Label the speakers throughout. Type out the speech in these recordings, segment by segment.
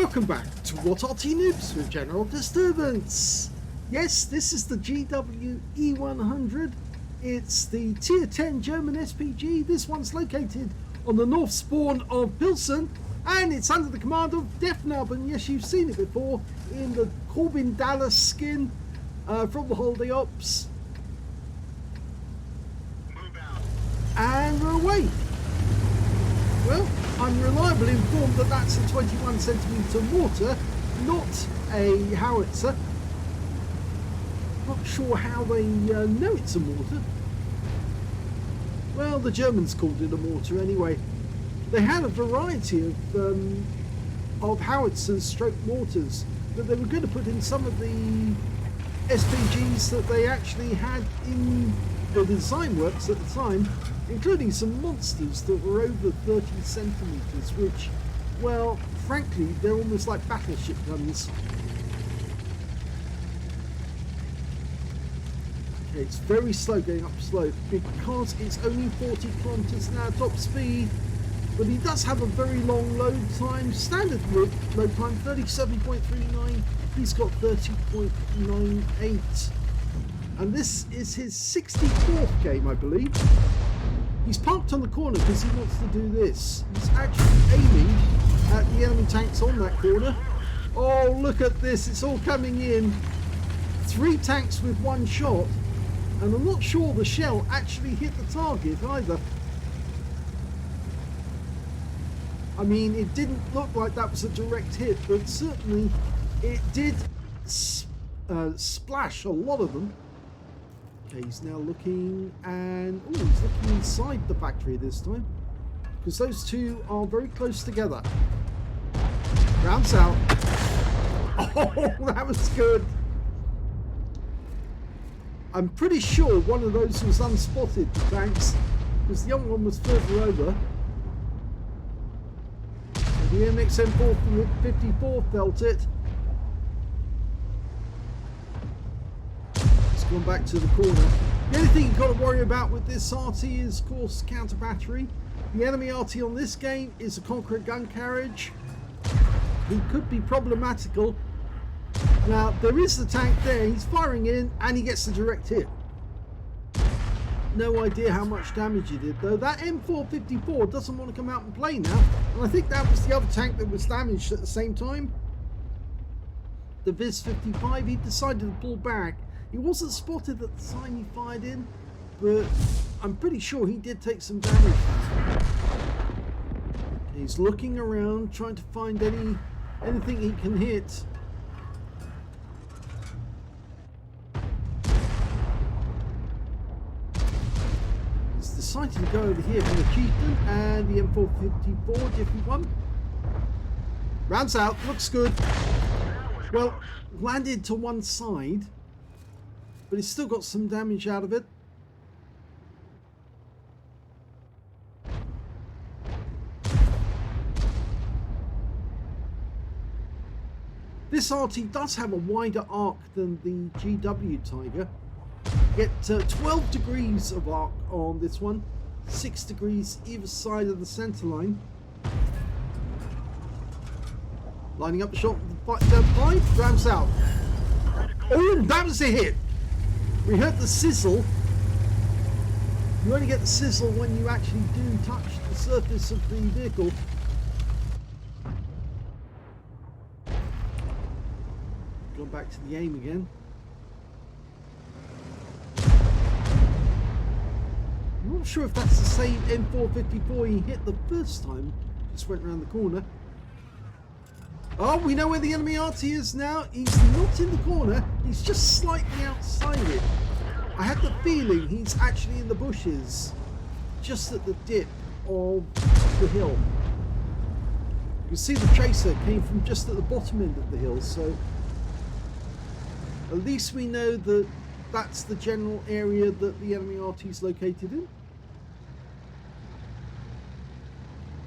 Speaker 1: Welcome back to What Arty Noobs with General Disturbance. Yes, this is the GWE100. It's the Tier 10 German SPG. This one's located on the north spawn of Pilsen, and it's under the command of Deathnub. And yes, you've seen it before in the Corbin Dallas skin from the Holiday Ops. And we're away. Well, I'm reliably informed that that's a 21cm mortar, not a howitzer. Not sure how they know it's a mortar. Well, the Germans called it a mortar anyway. They had a variety of howitzers stroke mortars that they were going to put in some of the SPGs that they actually had in the design works at the time, including some monsters that were over 30 centimeters, which, well, frankly, they're almost like battleship guns. Okay, it's very slow going up slope because it's only 40 kilometers an hour top speed, but he does have a very long load time. Standard load time 37.39. He's got 30.98, and this is his 64th game, I believe. He's parked on the corner because he wants to do this. He's actually aiming at the enemy tanks on that corner. Oh, look at this. It's all coming in. 3 tanks with 1 shot. And I'm not sure the shell actually hit the target either. I mean, it didn't look like that was a direct hit, but certainly it did splash a lot of them. Okay, he's now looking, and oh, he's looking inside the factory this time, because those two are very close together. Rounds out. Oh, that was good. I'm pretty sure one of those was unspotted, the tanks, because the other one was further over. The MXM54 felt it. Gone back to the corner. The only thing you've got to worry about with this Arty is, of course, counter battery. The enemy Arty on this game is a concrete gun carriage. He could be problematical. Now, there is the tank there. He's firing in and he gets the direct hit. No idea how much damage he did, though. That M454 doesn't want to come out and play now. And I think that was the other tank that was damaged at the same time. The Viz-55, he decided to pull back. He wasn't spotted at the time he fired in, but I'm pretty sure he did take some damage. He's looking around, trying to find anything he can hit. He's decided to go over here for the Chieftain and the M454, different one. Rounds out, looks good. Well, landed to one side, but he's still got some damage out of it. This Arty does have a wider arc than the GW Tiger. Get 12 degrees of arc on this one, 6 degrees either side of the center line. Lining up the shot, 5 rounds out. Oh, that was a hit. We heard the sizzle. You only get the sizzle when you actually do touch the surface of the vehicle. Going back to the aim again. I'm not sure if that's the same M454 he hit the first time. Just went around the corner. Oh, we know where the enemy Arty is now. He's not in the corner. He's just slightly outside it. I had the feeling he's actually in the bushes, just at the dip of the hill. You can see the tracer came from just at the bottom end of the hill, so at least we know that that's the general area that the enemy Arty is located in.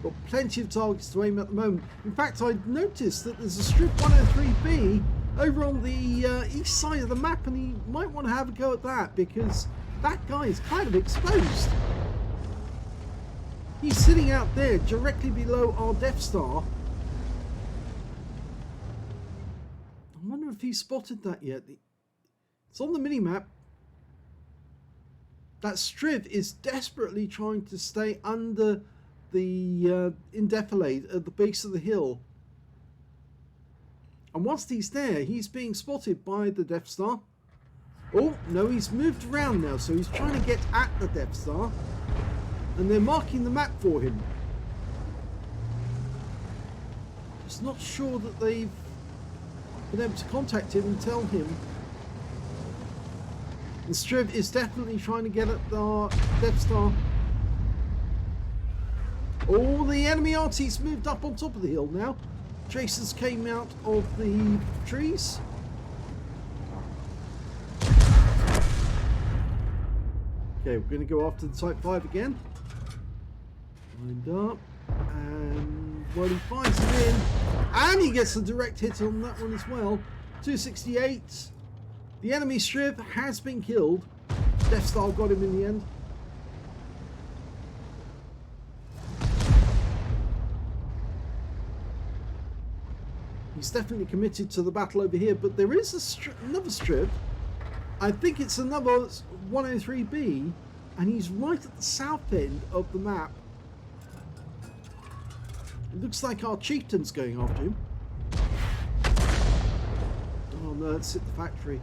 Speaker 1: Got plenty of targets to aim at the moment. In fact, I noticed that there's a strip 103B over on the east side of the map, and he might want to have a go at that because that guy is kind of exposed. He's sitting out there directly below our Death Star. if he spotted that yet. It's on the mini-map. That Striv is desperately trying to stay under the indefilade at the base of the hill. And whilst he's there, he's being spotted by the Death Star. Oh, no, he's moved around now, so he's trying to get at the Death Star. And they're marking the map for him. Just not sure that they've been able to contact him and tell him. And Striv is definitely trying to get at the Death Star. Oh, the enemy Arty's moved up on top of the hill now. Chasers came out of the trees. Okay, we're going to go after the Type 5 again. Lined up. And, well, he finds it in. And he gets a direct hit on that one as well. 268. The enemy Striv has been killed. Death Star got him in the end. He's definitely committed to the battle over here, but there is another Striv. I think it's another 103B, and he's right at the south end of the map. It looks like our chieftain's going after him. Oh no, it's at the factory.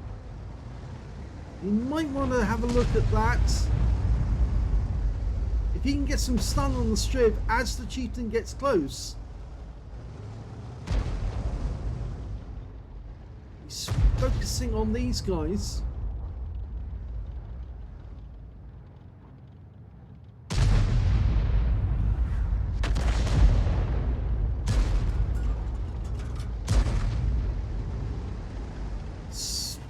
Speaker 1: You might want to have a look at that. If he can get some stun on the Striv as the chieftain gets close. He's focusing on these guys.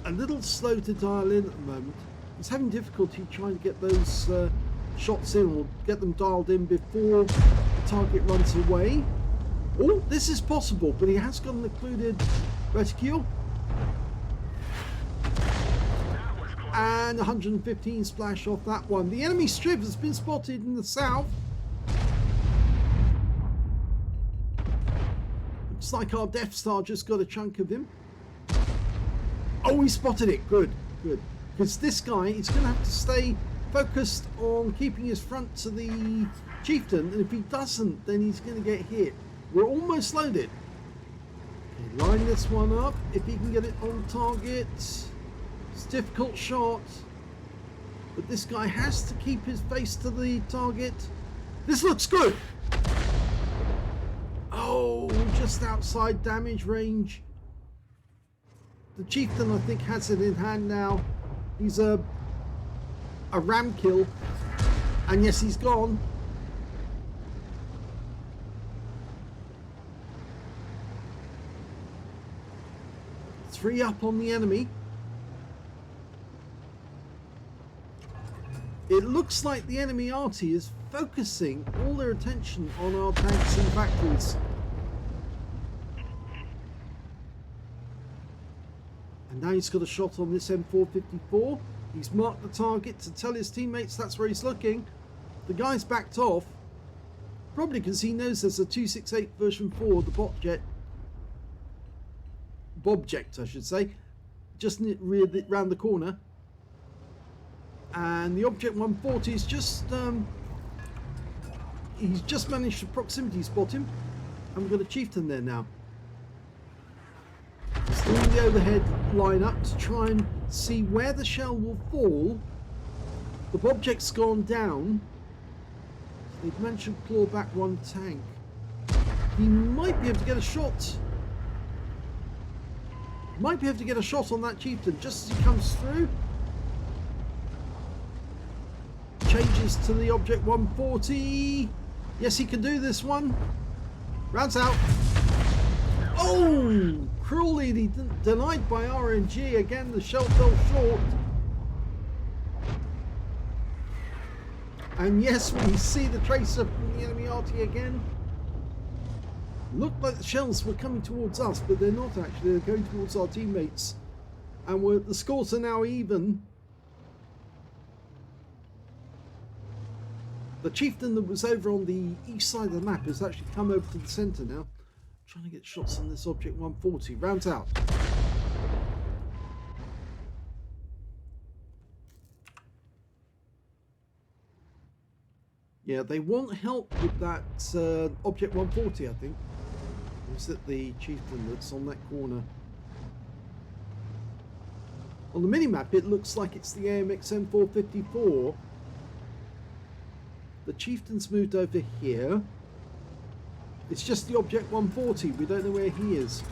Speaker 1: A little slow to dial in at the moment. He's having difficulty trying to get those shots in or get them dialed in before the target runs away. Oh, this is possible, but he has got an occluded reticule. And 115 splash off that one. The enemy Striv has been spotted in the south. Looks like our Death Star just got a chunk of him. Oh, he spotted it. Good, good. Because this guy is going to have to stay focused on keeping his front to the chieftain. And if he doesn't, then he's going to get hit. We're almost loaded. Okay, line this one up. If he can get it on target. It's a difficult shot. But this guy has to keep his face to the target. This looks good. Oh, just outside damage range. The chieftain, I think, has it in hand now. He's a ram kill. And yes, he's gone. Three up on the enemy. It looks like the enemy Arty is focusing all their attention on our tanks and factories. And now he's got a shot on this M454. He's marked the target to tell his teammates that's where he's looking. The guy's backed off. Probably because he knows there's a 268 version 4, the Bobject, I should say, just round the corner. And the Object 140 is just he's just managed to proximity spot him, and we've got a chieftain there now. He's doing the overhead lineup to try and see where the shell will fall. The Bobject's gone down. They've managed to claw back one tank. He might be able to get a shot. Might be able to get a shot on that chieftain just as he comes through. Changes to the Object 140. Yes, he can do this one. Rounds out. Oh! Cruelly denied by RNG. Again, the shell fell short. And yes, we see the tracer from the enemy Arty again. Looked like the shells were coming towards us, but they're not actually. They're going towards our teammates. And the scores are now even. The chieftain that was over on the east side of the map has actually come over to the centre now. Trying to get shots on this Object 140. Rounds out. Yeah, they want help with that Object 140, I think. Or is it the Chieftain that's on that corner? On the minimap, it looks like it's the AMX M454. The Chieftain's moved over here. It's just the Object 140. We don't know where he is.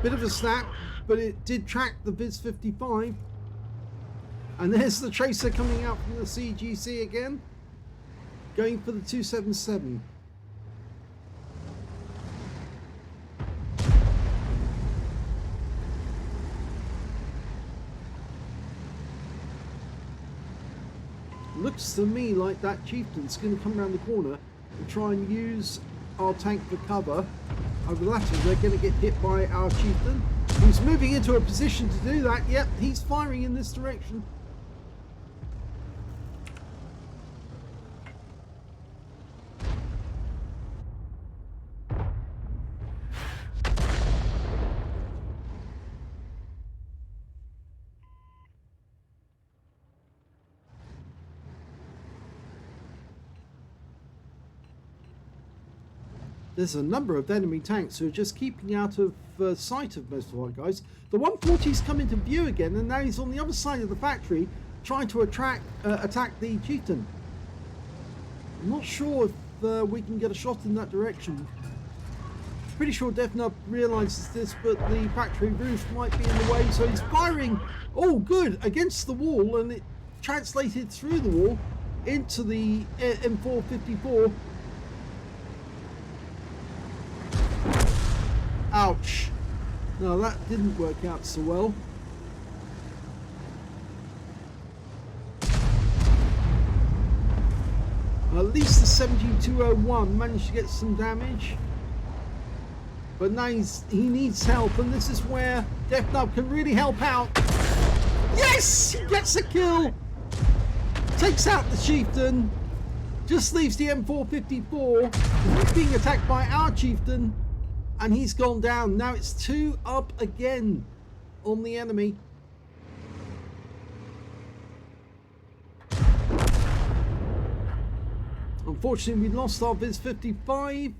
Speaker 1: Bit of a snap, but it did track the Viz-55. And there's the Tracer coming out from the CGC again, going for the 277. Looks to me like that Chieftain's going to come around the corner and try and use our tank for cover. Over the latter, they're going to get hit by our Chieftain, who's moving into a position to do that. Yep, he's firing in this direction. There's a number of enemy tanks who are just keeping out of sight of most of our guys. The 140's come into view again, and now he's on the other side of the factory trying to attack the Chieftain. I'm not sure if we can get a shot in that direction. Pretty sure Deathnub realises this, but the factory roof might be in the way, so he's firing, oh good, against the wall, and it translated through the wall into the M454. Ouch. No, that didn't work out so well. At least the 7201 managed to get some damage. But now he needs help, and this is where Deathnub can really help out. Yes! He gets a kill! Takes out the Chieftain. Just leaves the M454. He's being attacked by our Chieftain. And he's gone down. Now it's 2 up again on the enemy. Unfortunately, we lost our Viz-55.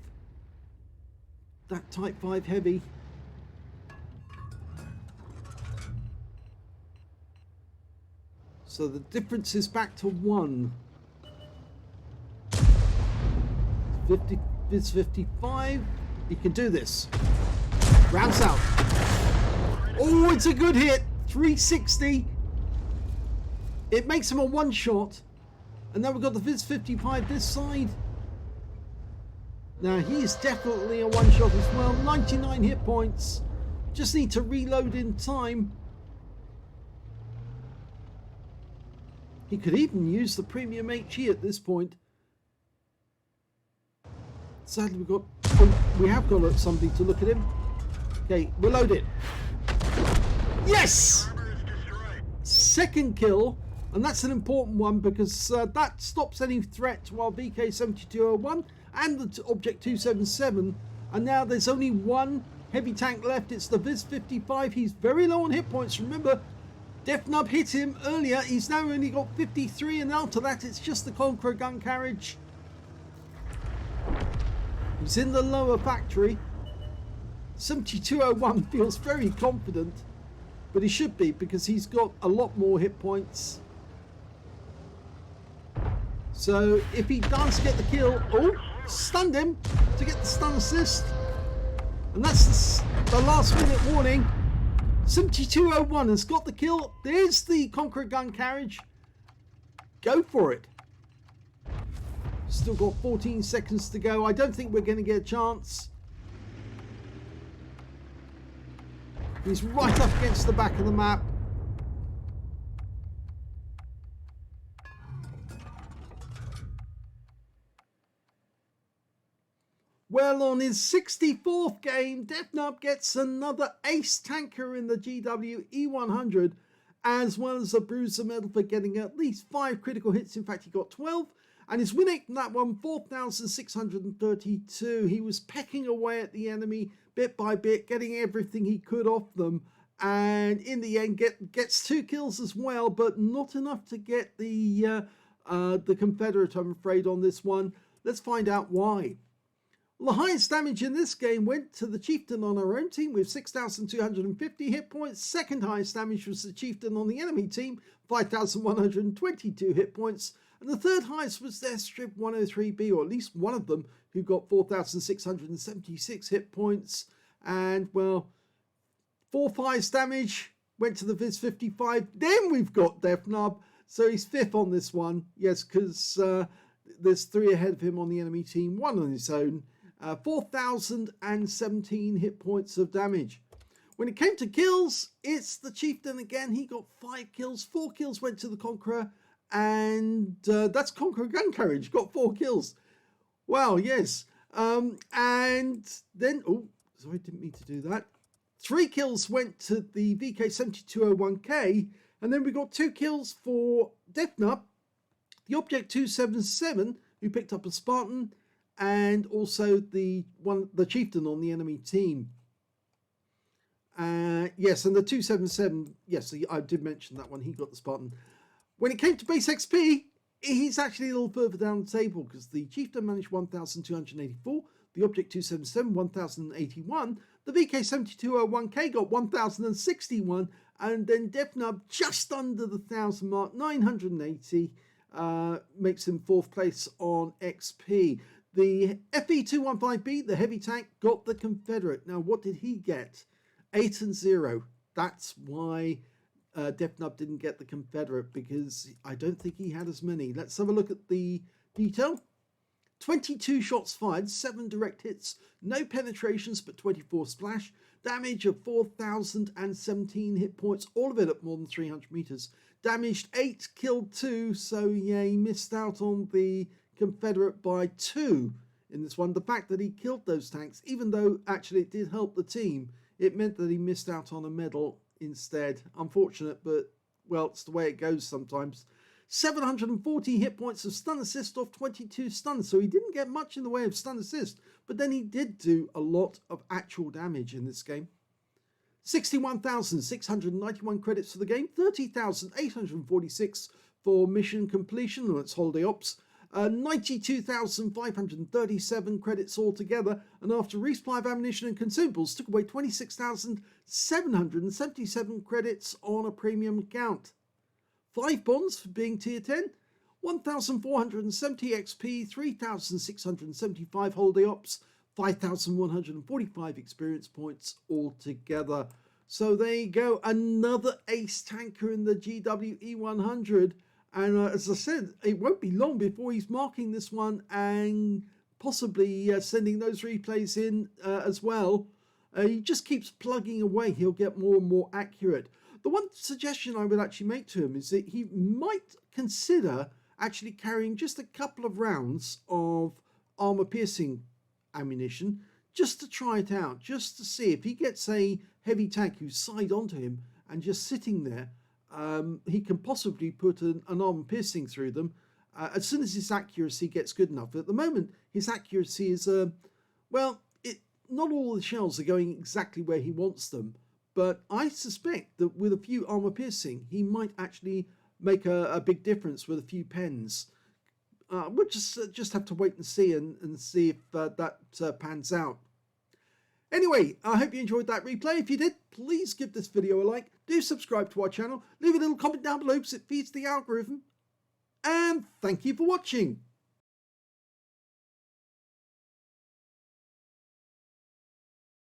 Speaker 1: That Type 5 heavy. So the difference is back to 1. Viz-55. You can do this. Rounds out. Oh, it's a good hit. 360. It makes him a one-shot. And now we've got the Viz-55 this side. Now, he is definitely a one-shot as well. 99 hit points. Just need to reload in time. He could even use the premium HE at this point. Sadly, we have got somebody to look at him. Okay, we're loaded. Yes! Second kill, and that's an important one because that stops any threat to our VK7201 and the Object 277. And now there's only one heavy tank left. It's the Viz-55. He's very low on hit points. Remember, Deathnub hit him earlier. He's now only got 53, and after that, it's just the Conqueror gun carriage. He's in the lower factory. 7201 feels very confident, but he should be because he's got a lot more hit points. So if he does get the kill, oh, stunned him to get the stun assist. And that's the last minute warning. 7201 has got the kill. There's the Conqueror gun carriage. Go for it. Still got 14 seconds to go. I don't think we're going to get a chance. He's right up against the back of the map. Well, on his 64th game, Deathnub gets another ace tanker in the GW E100, as well as a bruiser medal for getting at least 5 critical hits. In fact, he got 12. And his win rate from that one, 4,632. He was pecking away at the enemy bit by bit, getting everything he could off them. And in the end, gets 2 kills as well, but not enough to get the Confederate, I'm afraid, on this one. Let's find out why. Well, the highest damage in this game went to the Chieftain on our own team with 6,250 hit points. Second highest damage was the Chieftain on the enemy team, 5,122 hit points. And the third highest was their Strip 103B, or at least one of them, who got 4,676 hit points. And, well, fourth highest damage went to the Viz 55. Then we've got Deathnub, so he's 5th on this one. Yes, because there's 3 ahead of him on the enemy team, 1 on his own. 4,017 hit points of damage. When it came to kills, it's the Chieftain again. He got 5 kills. 4 kills went to the Conqueror. And that's Conqueror Gun Carriage, got 4 kills. Wow, yes. And then, oh, sorry, didn't mean to do that. 3 kills went to the VK7201K. And then we got 2 kills for Deathnub, the Object 277, who picked up a Spartan, and also the Chieftain on the enemy team. Yes, and the 277, yes, I did mention that one. He got the Spartan. When it came to base XP, he's actually a little further down the table because the Chieftain managed 1,284, the Object 277 1,081, the VK7201K got 1,061, and then Deathnub just under the 1,000 mark, 980, makes him 4th place on XP. The FE215B, the heavy tank, got the Confederate. Now, what did he get? 8 and 0. That's why Deathnub didn't get the Confederate, because I don't think he had as many. Let's have a look at the detail. 22 shots fired, 7 direct hits, no penetrations but 24 splash, damage of 4,017 hit points, all of it at more than 300 meters. Damaged 8, killed 2, so yeah, he missed out on the Confederate by 2 in this one. The fact that he killed those tanks, even though actually it did help the team, it meant that he missed out on a medal instead. Unfortunate, but well, it's the way it goes sometimes. 740 hit points of stun assist off 22 stuns, so he didn't get much in the way of stun assist, but then he did do a lot of actual damage in this game. 61,691 credits for the game, 30,846 for mission completion, or its holiday ops, 92,537 credits altogether, and after resupply of ammunition and consumables took away 26,777 credits on a premium account. 5 bonds for being tier 10, 1,470 XP, 3,675 holiday ops, 5,145 experience points altogether. So there you go, another ace tanker in the GWE100. And as I said, it won't be long before he's marking this one and possibly sending those replays in as well. He just keeps plugging away. He'll get more and more accurate. The one suggestion I would actually make to him is that he might consider actually carrying just a couple of rounds of armor-piercing ammunition just to try it out, just to see if he gets a heavy tank who's side onto him and just sitting there. He can possibly put an armor piercing through them as soon as his accuracy gets good enough. At the moment, his accuracy is, well, not all the shells are going exactly where he wants them, but I suspect that with a few armor piercing, he might actually make a big difference with a few pens. We'll just have to wait and see and see if that pans out. Anyway, I hope you enjoyed that replay. If you did, please give this video a like. Do subscribe to our channel. Leave a little comment down below because it feeds the algorithm. And thank you for watching.